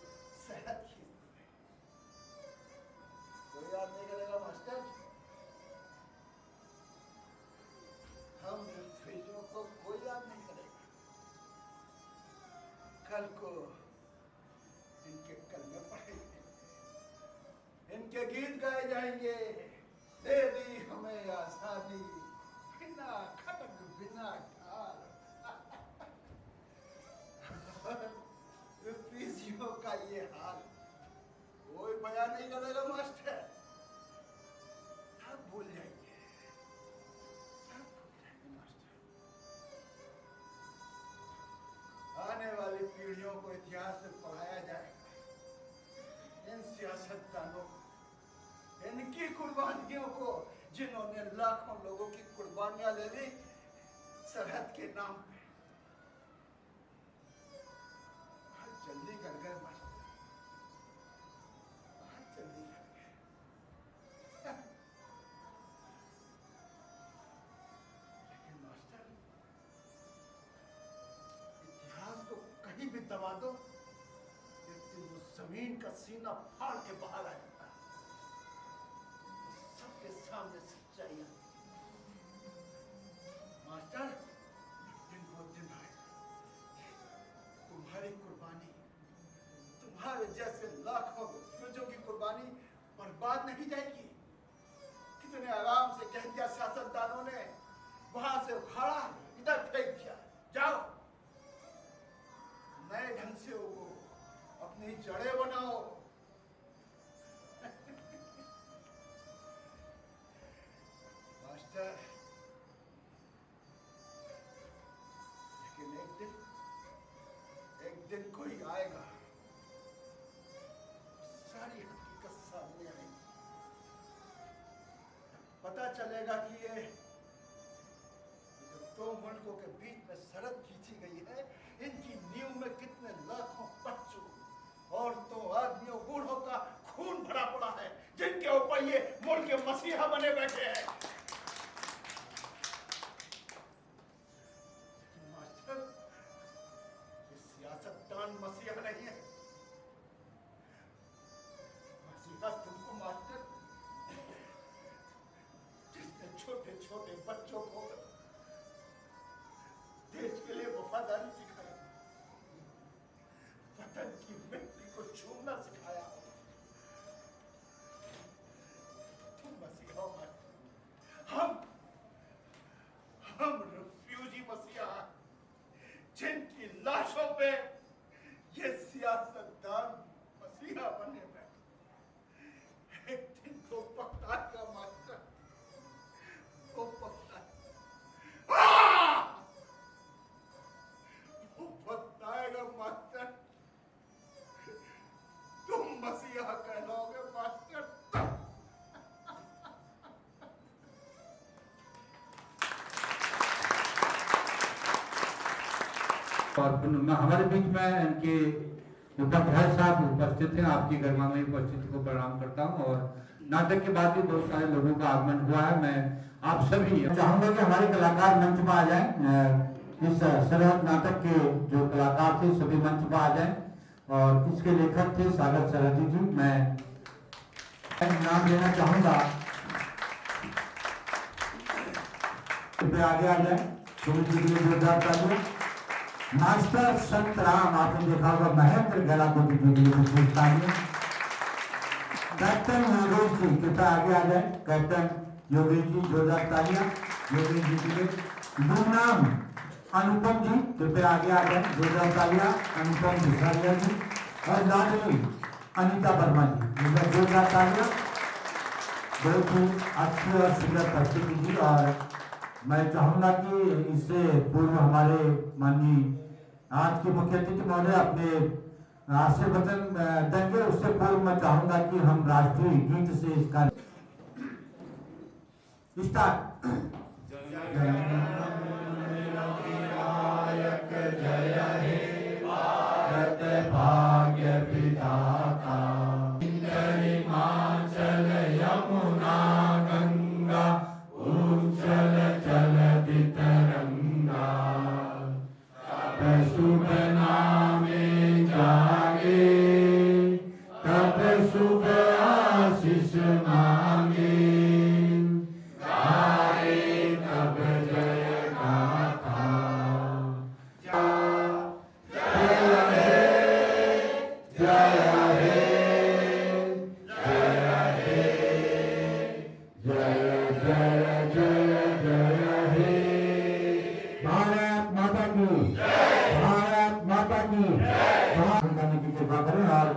शहद खींचती है। कोई याद नहीं करेगा मास्टर। हम रिफ्यूजियों को कोई याद नहीं करेगा। कल को इनके कलमे पढ़ेंगे, इनके गीत गाए जाएंगे। दे दी हमें आजादी, बिना खड़ग बिना ढाल। रिफ्यूजियों का ये हाल कोई बयान नहीं करेगा मास्टर। सब भूल जाएंगे, सब भूल जाएंगे मास्टर। आने वाली पीढ़ियों को इतिहास में पढ़ाया जाएगा। इन सियासतदानों को, इनकी कुर्बानियों को, जिन्होंने लाखों लोगों की कुर्बानियां ले ली सरहद के नाम पे। बहुत जल्दी कर गए मास्टर, बहुत जल्दी कर गए। लेकिन मास्टर, इतिहास को कहीं भी दबा दो, एक दिन वो जमीन का सीना फाड़ के बाहर आ जाता है। सबके सामने सच्चाई आती है। मास्टर, दिन वो दिन आएगा, तुम्हारी कुर्बानी, तुम्हारे जैसे लाखों रिफ्यूजियों की कुर्बानी बर्बाद नहीं जाएगी। कितने आराम से कह दिया सियासतदानों ने, वहां से उखाड़ा, इधर फेंक दिया। जाओ, नए ढंग से उगो, अपनी जड़ें बनाओ। मास्टर, लेकिन एक दिन कोई आएगा, सारी हकीकत सामने आएगी। पता चलेगा कि ये दो मुल्कों के बीच में सरहद खींची गई है, इनकी नींव में कितने लाखों बच्चों, औरतों, आदमियों, बूढ़ों का खून भरा पड़ा है, जिनके ऊपर ये मुल्क के मसीहा बने बैठे हैं। मास्टर, ये सियासतदान मसीहा नहीं है। मसीहा तुमको मास्टर, जिसने छोटे छोटे बच्चों को देश के लिए वफादारी सिखाई, वतन की मिट्टी को छूना सिखाया, तुम मसीहा हो मास्टर। हम रिफ्यूजी मसीहा, जिनकी लाशों पे ये सियासतदान मसीहा बने बैठे। एक दिन तो पक्का का मास्टर, वो पक्का, वो बताएगा मास्टर, तुम मसीहा कहलाओगे मास्टर। और हमारे बीच में इनके उपाध्याय साहब उपस्थित हैं। आपकी गरिमामयी उपस्थिति को प्रणाम करता हूं। और नाटक के बाद भी बहुत सारे लोगों का आगमन हुआ है। मैं आप सभी चाहूंगा कि हमारे कलाकार मंच में आ जाएं। इस सरहद नाटक के जो कलाकार थे सभी मंच पर आ जाएं। और इसके लेखक थे सागर सरहदी जी। मैं नाम लेना चाहूंगा, आगे आ जाए। सुमित जी के लिए जोरदार तालियां। मास्टर संत राम, आपने देखा होगा, महेंद्र गलाकोटी जी के लिए विशेषता है। कैप्टन योगेश जी कृपया आगे आ जाए। कैप्टन योगेश जी, जोरदार तालियां योगेश जी के लिए। गुमनाम अनुपम जी कृपया आगे आ जाए, जोरदार तालियां अनुपम भिसारिया जी। और लाडली अनीता वर्मा जी, जोरदार तालियां। बहुत ही अच्छी और सुंदर प्रस्तुति जी। और मैं चाहूंगा कि इससे पूर्व हमारे माननीय आज के मुख्य अतिथि महोदय अपने आशीर्वचन देंगे। उससे पूर्व मैं चाहूंगा कि हम राष्ट्रीय गीत से इसका स्टार्ट। जय भारत भाग्य विधाता हिमाचल यमुना गंगा उज्जल जलधि तरंगा तब शुभ नामे जागे तब शुभ आशीष मांगे गाए तब जय गाथा जय हे जय हे जय जय जय जय हे भारत माता की भारत माता की करने की कृपा करें। और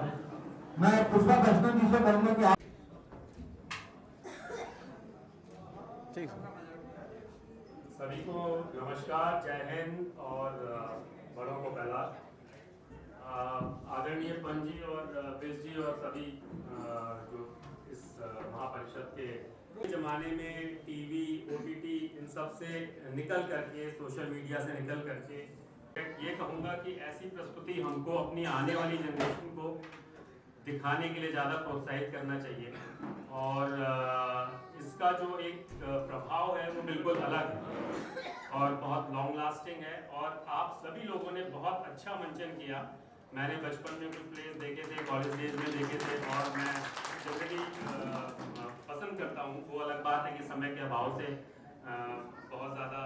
मैं पुष्पा कृष्णन जी से कहूंगा कि आप ठीक सभी को नमस्कार, जय हिंद और बड़ों को पहला। आदरणीय पंजी और बेस जी और सभी जो इस महापरिषद के जमाने में टीवी ओटीटी इन सब से निकल करके, सोशल मीडिया से निकल करके, ये कहूँगा कि ऐसी प्रस्तुति हमको अपनी आने वाली जनरेशन को दिखाने के लिए ज़्यादा प्रोत्साहित करना चाहिए। और इसका जो एक प्रभाव है वो बिल्कुल अलग है और बहुत लॉन्ग लास्टिंग है। और आप सभी लोगों ने बहुत अच्छा मंचन किया। मैंने बचपन में कुछ प्लेस देखे थे, कॉलेज डेज में देखे थे और मैं जनरली पसंद करता हूँ। वो अलग बात है कि समय के अभाव से बहुत ज़्यादा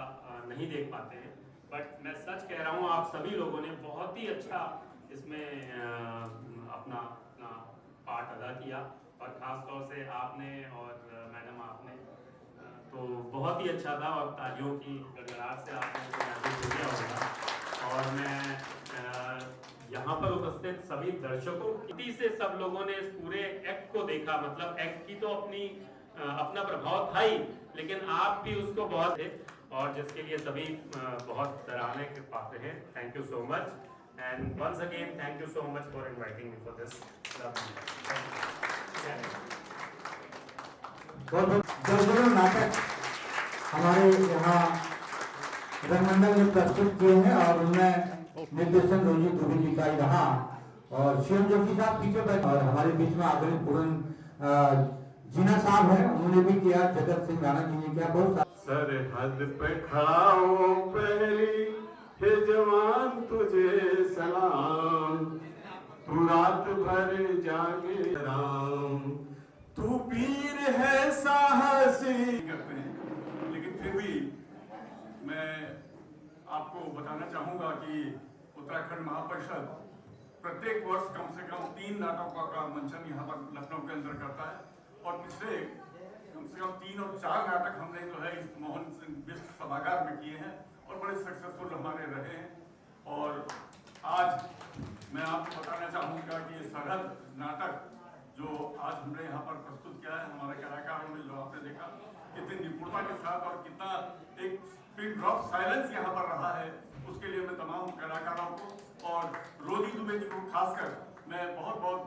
नहीं देख पाते हैं, बट मैं सच कह रहा हूँ आप सभी लोगों ने बहुत ही अच्छा इसमें अपना पार्ट अदा किया। और ख़ास तौर से आपने और मैडम आपने तो बहुत ही अच्छा था और तालियों की गड़गड़ाहट से आपने उसको महसूस किया होगा। और मैं यहाँ पर उपस्थित सभी दर्शकों की से सब लोगों ने इस पूरे एक्ट को देखा। मतलब एक्ट की तो अपना प्रभाव था ही, लेकिन आप भी उसको बहुत थे और जिसके लिए सभी बहुत सराहने के पात्र हैं। Thank you so much and once again thank you so much for inviting me for this. जो नाटक हमारे यहाँ रंगमंडल ने प्रस्तुत किए हैं और उनमें निर्देशन रोजी दुबे जी का ही रहा और शिव जोशी साहब पीछे बैठे और हमारे बीच में आदरणीय पूरन जीना साहब हैं, उन्होंने भी किया। जगत सिंह राणा जी ने किया। बहुत सरहद पे खड़ा हो पहली हे जवान तुझे सलाम, तू रात भर जागे राम, तू वीर है साहसी करते हैं। लेकिन फिर भी मैं आपको बताना चाहूँगा कि उत्तराखंड महापरिषद प्रत्येक वर्ष कम से कम 3 नाटकों का मंचन यहाँ पर लखनऊ के अंदर करता है और पिछले कम से कम 3 और 4 नाटक हमने जो है इस मोहन सिंह बिष्ट सभागार में किए हैं और बड़े सक्सेसफुल हमारे रहे हैं। और आज मैं आपको बताना चाहूँगा कि ये सरहद नाटक जो आज हमने यहाँ पर प्रस्तुत किया है, हमारे कलाकारों ने जो आपने देखा कितनी निपुणता के साथ और कितना एक पिन ड्रॉप साइलेंस यहाँ पर रहा है, उसके लिए मैं तमाम कलाकारों को और रोजी दुबे जी को खासकर मैं बहुत बहुत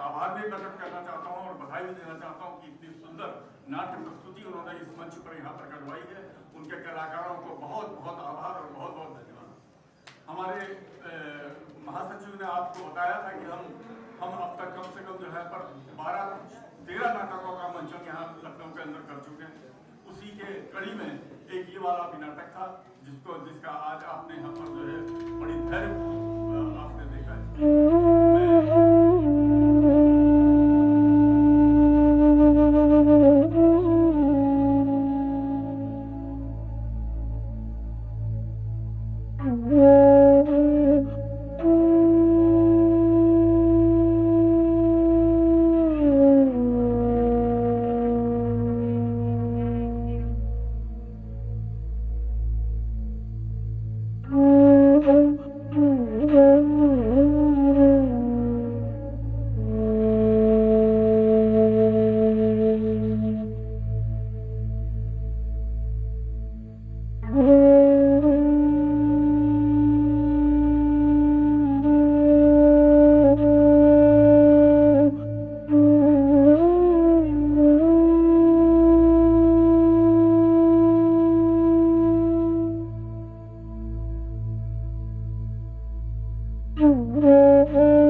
आभार भी प्रकट करना चाहता हूँ और बधाई भी देना चाहता हूँ कि इतनी सुंदर नाट्य प्रस्तुति उन्होंने इस मंच पर यहाँ पर करवाई है। उनके कलाकारों को बहुत बहुत आभार और बहुत बहुत धन्यवाद। हमारे महासचिव ने आपको बताया था कि हम अब तक कम से कम जो है पर 12-13 नाटकों का मंचन यहाँ लखनऊ के अंदर कर चुके हैं। उसी के कड़ी में एक ये वाला भी नाटक था जिसका आज आपने यहाँ पर जो है बड़ी धैर्य आपने देखा है। Mm-hmm. है।